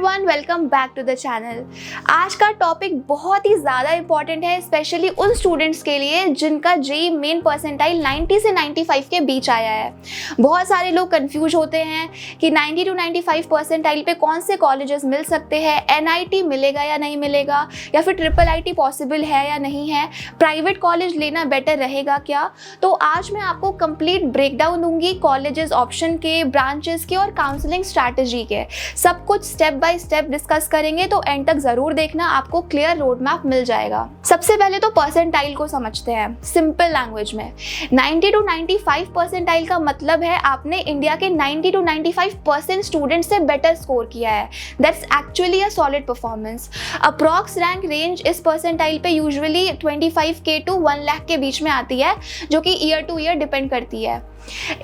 Everyone, welcome back to the channel. आज का topic बहुत ही ज़्यादा इंपॉर्टेंट है, स्पेशली उन स्टूडेंट्स के लिए जिनका जेईई मेन परसेंटाइल 90 से 95 के बीच आया है। बहुत सारे लोग कंफ्यूज होते हैं कि 90 to 95 परसेंटाइल पे कौन से कॉलेजेस मिल सकते हैं, एनआईटी मिलेगा या नहीं मिलेगा, या फिर ट्रिपल आईटी पॉसिबल है या नहीं है, प्राइवेट कॉलेज लेना बेटर रहेगा क्या। तो आज मैं आपको कंप्लीट ब्रेकडाउन दूंगी कॉलेजेस ऑप्शन के, ब्रांचेस के और काउंसलिंग स्ट्रैटेजी के। सब कुछ स्टेप बाय स्टेप डिस्कस करेंगे, तो एंड तक जरूर देखना, आपको क्लियर रोड मैप मिल जाएगा। सबसे पहले तो परसेंटाइल को समझते हैं सिंपल लैंग्वेज में। 90 to 95 परसेंटाइल का मतलब है आपने इंडिया के 90 to 95% स्टूडेंट से बेटर स्कोर किया है। That's actually a solid performance. Approx rank range इस परसेंटाइल पे यूजुअली 25K to 1 लाख के बीच में आती है, जो कि ईयर टू ईयर डिपेंड करती है।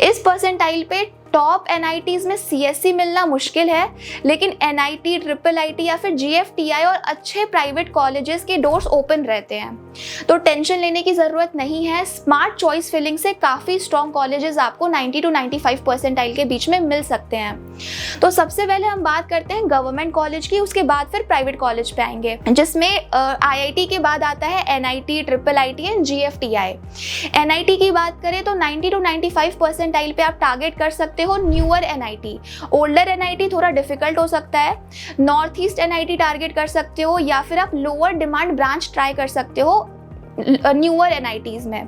इस परसेंटाइल पे टॉप एनआईटीज में सीएससी मिलना मुश्किल है, लेकिन एनआईटी, ट्रिपल आईटी या फिर जीएफटीआई और अच्छे प्राइवेट कॉलेजेस के डोर्स ओपन रहते हैं, तो टेंशन लेने की ज़रूरत नहीं है। स्मार्ट चॉइस फिलिंग से काफ़ी स्ट्रॉन्ग कॉलेजेस आपको 90 to 95 परसेंटाइल के बीच में मिल सकते हैं। तो सबसे पहले हम बात करते हैं गवर्नमेंट कॉलेज की, उसके बाद फिर प्राइवेट कॉलेज पे आएंगे, जिसमें आईआईटी के बाद आता है NIT, triple IT and GFTI. NIT की बात करें तो 90 to 95 परसेंटाइल पे आप टारगेट कर सकते हो न्यूअर एनआईटी। ओल्डर एनआईटी थोड़ा डिफिकल्ट हो सकता है। नॉर्थ ईस्ट एनआईटी टारगेट कर सकते हो, या फिर आप लोअर डिमांड ब्रांच ट्राई कर सकते हो न्यूअर एनआईटीज में।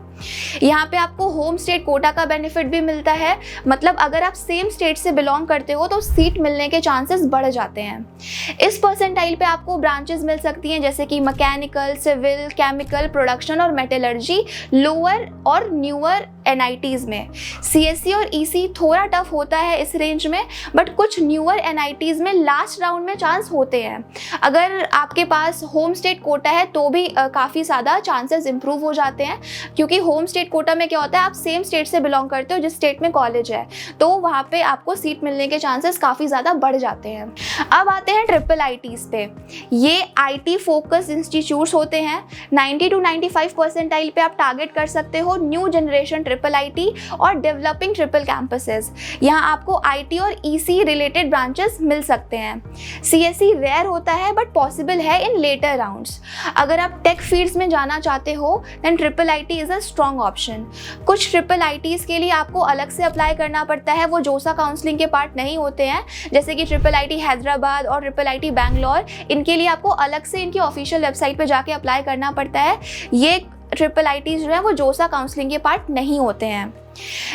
यहाँ पे आपको होम स्टेट कोटा का बेनिफिट भी मिलता है, मतलब अगर आप सेम स्टेट से बिलोंग करते हो तो सीट मिलने के चांसेस बढ़ जाते हैं। इस परसेंटाइल पे आपको ब्रांचेस मिल सकती हैं जैसे कि मैकेनिकल, सिविल, केमिकल, प्रोडक्शन और मेटलर्जी लोअर और न्यूअर एनआईटीज में। सीएससी और ईसी थोड़ा टफ होता है इस रेंज में, बट कुछ न्यूअर एनआईटीज में लास्ट राउंड में चांस होते हैं। अगर आपके पास होम स्टेट कोटा है तो भी काफ़ी ज़्यादा चांसेस इंप्रूव हो जाते हैं, क्योंकि होम स्टेट कोटा में क्या होता है, आप सेम स्टेट से बिलोंग करते हो जिस स्टेट में कॉलेज है, तो वहाँ पे आपको सीट मिलने के चांसेस काफ़ी ज़्यादा बढ़ जाते हैं। अब आते हैं ट्रिपल आईटीज़ पे। ये आईटी फोकस इंस्टीट्यूट्स होते हैं। 90 to 95 परसेंटाइल पे आप टारगेट कर सकते हो न्यू जनरेशन ट्रिपल आईटी और डेवलपिंग ट्रिपल कैंपसेस। यहाँ आपको आईटी और ईसी रिलेटेड ब्रांचेस मिल सकते हैं। सीएससी रेयर होता है बट पॉसिबल है इन लेटर राउंड्स। अगर आप टेक फील्ड्स में जाना चाहते हो then triple IT is a strong option. कुछ ट्रिपल आईटीज के लिए आपको अलग से अप्लाई करना पड़ता है, वो जोसा काउंसलिंग के पार्ट नहीं होते हैं, जैसे कि ट्रिपल आईटी हैदराबाद और ट्रिपल आईटी बैंगलोर। इनके लिए आपको अलग से इनकी ऑफिशियल वेबसाइट पे जाके अप्लाई करना पड़ता है। ये ट्रिपल आईटीज जो है वो जोसा काउंसलिंग के पार्ट नहीं होते हैं।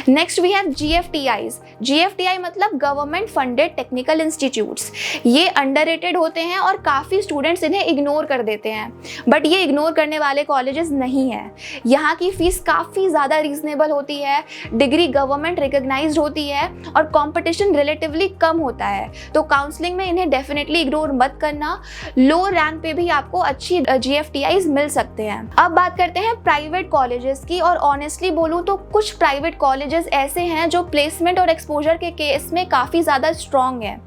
Next we have GFTIs. GFTI मतलब गवर्नमेंट फंडेड टेक्निकल इंस्टीट्यूट्स। ये अंडररेटेड होते हैं और काफ़ी स्टूडेंट्स इन्हें इग्नोर कर देते हैं, बट ये इग्नोर करने वाले कॉलेजेस नहीं हैं। यहाँ की फीस काफ़ी ज़्यादा रीजनेबल होती है, डिग्री गवर्नमेंट रिकग्नाइज्ड होती है और कंपटीशन रिलेटिवली कम होता है, तो काउंसलिंग में इन्हें डेफिनेटली इग्नोर मत करना। लो रैंक पे भी आपको अच्छी जीएफटीआईज मिल सकते हैं। अब बात करते हैं प्राइवेट कॉलेजेस की, और ऑनेस्टली बोलूँ तो कुछ प्राइवेट कॉलेजेस ऐसे हैं जो प्लेसमेंट और एक्सपोजर के केस में काफ़ी ज़्यादा स्ट्रॉन्ग है।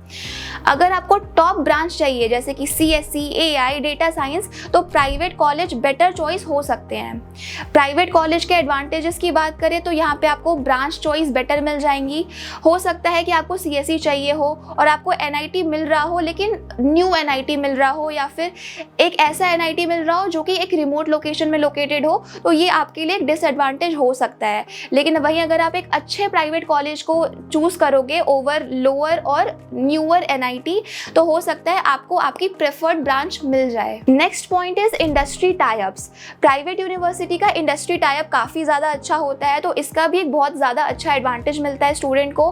अगर आपको टॉप ब्रांच चाहिए जैसे कि सीएससी, एआई, डेटा साइंस, तो प्राइवेट कॉलेज बेटर चॉइस हो सकते हैं। प्राइवेट कॉलेज के एडवांटेजेस की बात करें तो यहाँ पे आपको ब्रांच चॉइस बेटर मिल जाएंगी। हो सकता है कि आपको सीएससी चाहिए हो और आपको एनआईटी मिल रहा हो, लेकिन न्यू एनआईटी मिल रहा हो, या फिर एक ऐसा एनआईटी मिल रहा हो जो कि एक रिमोट लोकेशन में लोकेटेड हो, तो ये आपके लिए एक डिसएडवांटेज हो सकता है। लेकिन वहीं अगर आप एक अच्छे प्राइवेट कॉलेज को चूज करोगे ओवर लोअर और न्यूअर एनआईटी, तो हो सकता है आपको आपकी प्रेफर्ड ब्रांच मिल जाए। Next point is industry tie-ups. Private university का इंडस्ट्री टाई-अप काफ़ी ज़्यादा अच्छा होता है, तो इसका भी एक बहुत ज़्यादा अच्छा एडवांटेज मिलता है स्टूडेंट को।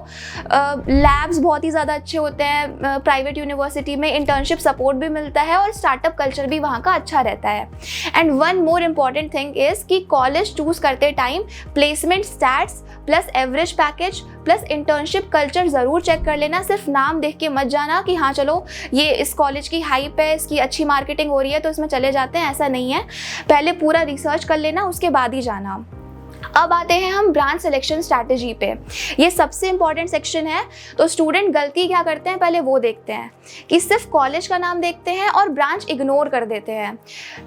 लैब्स बहुत ही ज़्यादा अच्छे होते हैं प्राइवेट यूनिवर्सिटी में, इंटर्नशिप सपोर्ट भी मिलता है और स्टार्टअप कल्चर भी वहाँ का अच्छा रहता है। And one more important thing is कि कॉलेज चूज करते time placement stats plus average package plus internship culture ज़रूर चेक कर लेना। सिर्फ नाम देख के मत जाना कि हाँ चलो ये इस कॉलेज की हाइप है, इसकी अच्छी मार्केटिंग हो रही है तो इसमें चले जाते हैं, ऐसा नहीं है। पहले पूरा रिसर्च कर लेना, उसके बाद ही जाना। अब आते हैं हम ब्रांच सिलेक्शन स्ट्रैटेजी पे। ये सबसे इंपॉर्टेंट सेक्शन है। तो स्टूडेंट गलती क्या करते हैं पहले वो देखते हैं कि सिर्फ कॉलेज का नाम देखते हैं और ब्रांच इग्नोर कर देते हैं।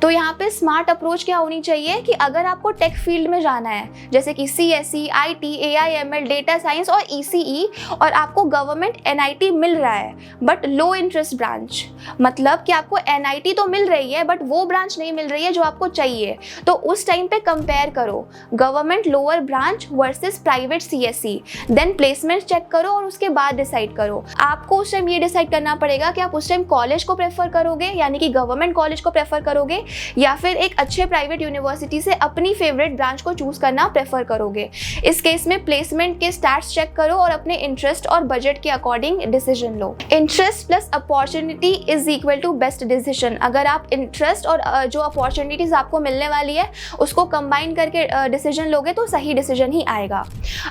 तो यहाँ पे स्मार्ट अप्रोच क्या होनी चाहिए कि अगर आपको टेक फील्ड में जाना है जैसे कि CSE, IT, AI/ML, data science और ECE और आपको गवर्नमेंट NIT मिल रहा है बट लो इंटरेस्ट ब्रांच, मतलब कि आपको NIT तो मिल रही है बट वो ब्रांच नहीं मिल रही है जो आपको चाहिए, तो उस टाइम पे कंपेयर करो government lower branch versus private CSE, then placement check करो और उसके बाद डिसाइड करो। आपको उस टाइम ये डिसाइड करना पड़ेगा कि आप उस टाइम कॉलेज को प्रेफर करोगे यानी कि गवर्नमेंट कॉलेज को प्रेफर करोगे या फिर एक अच्छे प्राइवेट यूनिवर्सिटी से अपनी फेवरेट ब्रांच को चूज करना प्रेफर करोगे। इस केस में प्लेसमेंट के स्टैट्स चेक करो और अपने इंटरेस्ट और बजट के अकॉर्डिंग डिसीजन लो। Interest plus opportunity is equal to best decision. अगर आप इंटरेस्ट और जो अपॉर्चुनिटीज आपको मिलने वाली है उसको कंबाइन करके डिसीजन लोगे तो सही डिसीजन ही आएगा।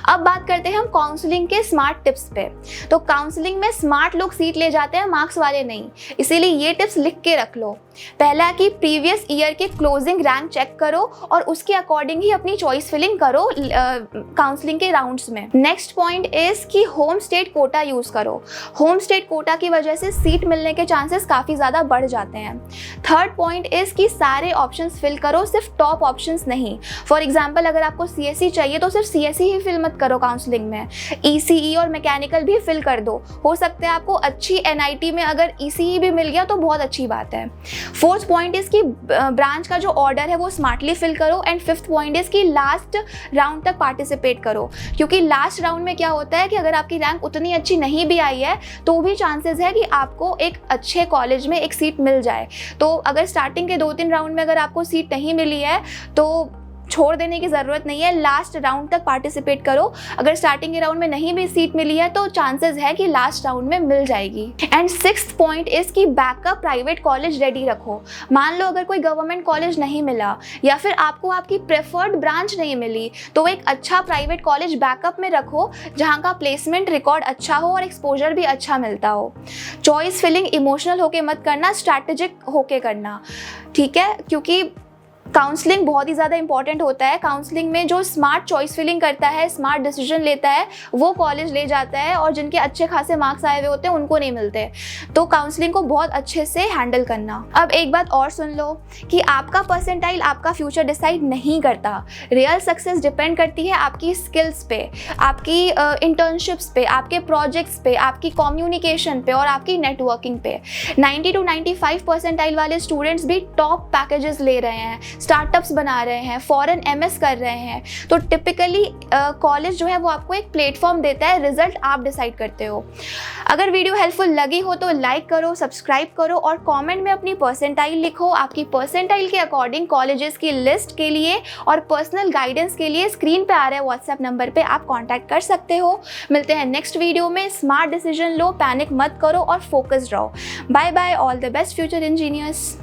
अब बात करते हैं हम काउंसलिंग के स्मार्ट टिप्स पे। तो काउंसलिंग में स्मार्ट लोग सीट ले जाते हैं, मार्क्स वाले नहीं, इसीलिए ये टिप्स लिख के रख लो। पहला कि प्रीवियस ईयर के क्लोजिंग रैंक चेक करो और उसके अकॉर्डिंग ही अपनी चॉइस फिलिंग करो काउंसलिंग के राउंड्स में। नेक्स्ट पॉइंट इज कि होम स्टेट कोटा यूज करो। होम स्टेट कोटा की वजह से सीट मिलने के चांसेस काफी ज्यादा बढ़ जाते हैं। थर्ड पॉइंट इज कि सारे ऑप्शंस फिल करो, सिर्फ टॉप ऑप्शंस नहीं। फॉर एग्जाम्पल अगर आपको CSE चाहिए तो सिर्फ CSE ही फिल मत करो काउंसलिंग में, ECE और मैकेनिकल भी फिल कर दो। हो सकता है आपको अच्छी NIT में अगर ECE भी मिल गया तो बहुत अच्छी बात है। फोर्थ पॉइंट इज कि ब्रांच का जो ऑर्डर है वो स्मार्टली फिल करो। एंड फिफ्थ पॉइंट इज कि लास्ट राउंड तक पार्टिसिपेट करो, क्योंकि लास्ट राउंड में क्या होता है कि अगर आपकी रैंक उतनी अच्छी नहीं भी आई है तो भी चांसेस है कि आपको एक अच्छे कॉलेज में एक सीट मिल जाए। तो अगर स्टार्टिंग के 2-3 राउंड में अगर आपको सीट नहीं मिली है तो छोड़ देने की ज़रूरत नहीं है, लास्ट राउंड तक पार्टिसिपेट करो। अगर स्टार्टिंग के राउंड में नहीं भी सीट मिली है तो चांसेस है कि लास्ट राउंड में मिल जाएगी। एंड सिक्स्थ पॉइंट इज कि बैकअप प्राइवेट कॉलेज रेडी रखो। मान लो अगर कोई गवर्नमेंट कॉलेज नहीं मिला या फिर आपको आपकी प्रेफर्ड ब्रांच नहीं मिली तो एक अच्छा प्राइवेट कॉलेज बैकअप में रखो जहाँ का प्लेसमेंट रिकॉर्ड अच्छा हो और एक्सपोजर भी अच्छा मिलता हो। चॉइस फिलिंग इमोशनल होके मत करना, स्ट्रैटेजिक होके करना, ठीक है, क्योंकि काउंसलिंग बहुत ही ज़्यादा इंपॉर्टेंट होता है। काउंसलिंग में जो स्मार्ट चॉइस फिलिंग करता है, स्मार्ट डिसीजन लेता है, वो कॉलेज ले जाता है और जिनके अच्छे खासे मार्क्स आए हुए होते हैं उनको नहीं मिलते। तो काउंसलिंग को बहुत अच्छे से हैंडल करना। अब एक बात और सुन लो कि आपका परसेंटाइल आपका फ्यूचर डिसाइड नहीं करता। रियल सक्सेस डिपेंड करती है आपकी स्किल्स पे, आपकी इंटर्नशिप्स पे, आपके प्रोजेक्ट्स पे, आपकी कम्युनिकेशन पे और आपकी नेटवर्किंग पे। 90 to 95 परसेंटाइल वाले स्टूडेंट्स भी टॉप पैकेजेस ले रहे हैं, स्टार्टअप्स बना रहे हैं, फॉरेन MS कर रहे हैं। तो टिपिकली कॉलेज जो है वो आपको एक प्लेटफॉर्म देता है, रिजल्ट आप डिसाइड करते हो। अगर वीडियो हेल्पफुल लगी हो तो लाइक करो, सब्सक्राइब करो और कमेंट में अपनी परसेंटाइल लिखो। आपकी परसेंटाइल के अकॉर्डिंग कॉलेजेस की लिस्ट के लिए और पर्सनल गाइडेंस के लिए स्क्रीन पे आ रहे WhatsApp नंबर पे आप कॉन्टैक्ट कर सकते हो। मिलते हैं नेक्स्ट वीडियो में। स्मार्ट डिसीजन लो, पैनिक मत करो और फोकस्ड रहो। Bye bye, all the best future engineers.